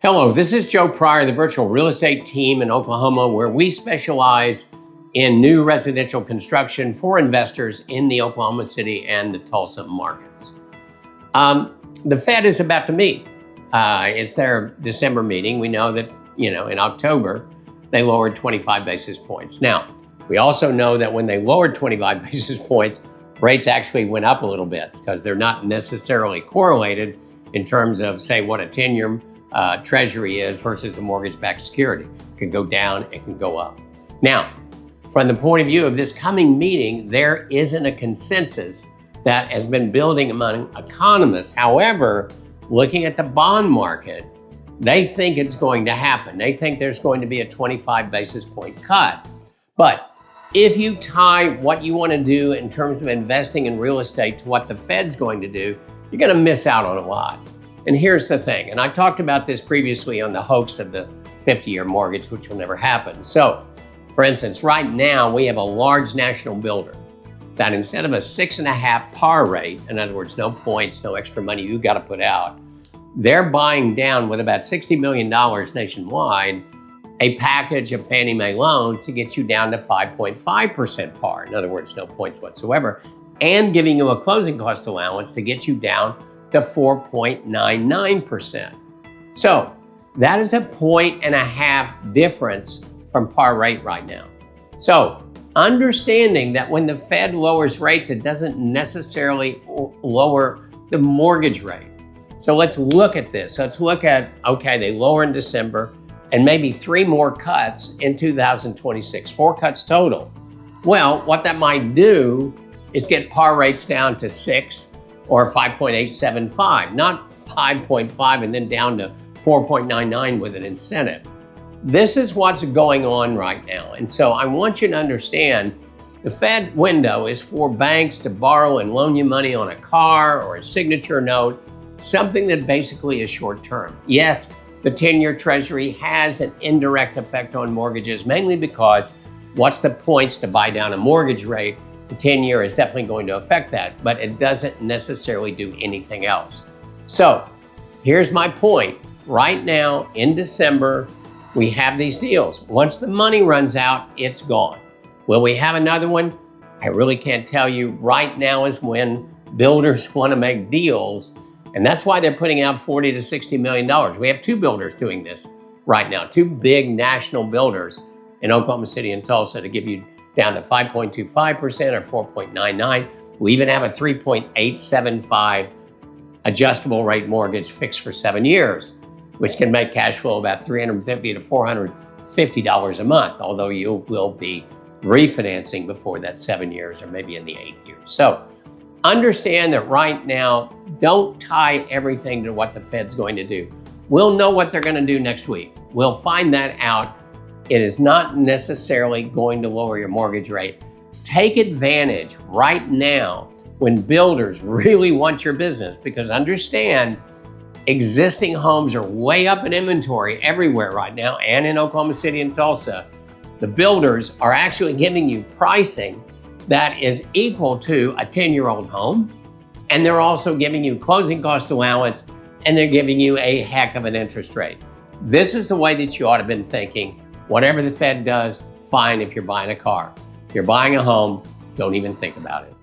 Hello, this is Joe Pryor, the virtual real estate team in Oklahoma, where we specialize in new residential construction for investors in the Oklahoma City and the Tulsa markets. The Fed is about to meet. It's their December meeting. We know that, in October, they lowered 25 basis points. Now, we also know that when they lowered 25 basis points, rates actually went up a little bit because they're not necessarily correlated in terms of, say, what a 10-year treasury is versus a mortgage-backed security. It can go down, it can go up. Now, from the point of view of this coming meeting, there isn't a consensus that has been building among economists. However, looking at the bond market, they think it's going to happen. They think there's going to be a 25 basis point cut. But if you tie what you want to do in terms of investing in real estate to what the Fed's going to do, you're going to miss out on a lot. And here's the thing, and I talked about this previously on the hoax of the 50-year mortgage, which will never happen. So, for instance, right now we have a large national builder that instead of a 6.5 par rate, in other words, no points, no extra money you got to put out, they're buying down with about $60 million nationwide a package of Fannie Mae loans to get you down to 5.5% par, in other words, no points whatsoever, and giving you a closing cost allowance to get you down to 4.99%. So that is a 1.5 difference from par rate right now. So understanding that when the Fed lowers rates, it doesn't necessarily lower the mortgage rate. So let's look at this. Let's look at, okay, they lower in December and maybe 3 more cuts in 2026, 4 cuts total. Well, what that might do is get par rates down to 6 or 5.875, not 5.5 and then down to 4.99 with an incentive. This is what's going on right now. And so I want you to understand the Fed window is for banks to borrow and loan you money on a car or a signature note, something that basically is short term. Yes, the 10-year treasury has an indirect effect on mortgages, mainly because what's the points to buy down a mortgage rate? The 10-year is definitely going to affect that, but it doesn't necessarily do anything else. So here's my point. Right now in December, we have these deals. Once the money runs out, it's gone. Will we have another one? I really can't tell you. Right now is when builders want to make deals, and that's why they're putting out $40 to $60 million. We have 2 builders doing this right now, 2 big national builders in Oklahoma City and Tulsa to give you down to 5.25% or 4.99. We even have a 3.875 adjustable rate mortgage fixed for 7 years, which can make cash flow about $350 to $450 a month, although you will be refinancing before that 7 years or maybe in the 8th year. So understand that right now, don't tie everything to what the Fed's going to do. We'll know what they're going to do next week. We'll find that out. It is not necessarily going to lower your mortgage rate. Take advantage right now when builders really want your business, because understand existing homes are way up in inventory everywhere right now and in Oklahoma City and Tulsa. The builders are actually giving you pricing that is equal to a 10-year-old home, and they're also giving you closing cost allowance, and they're giving you a heck of an interest rate. This is the way that you ought to have been thinking. Whatever the Fed does, fine if you're buying a car. If you're buying a home, don't even think about it.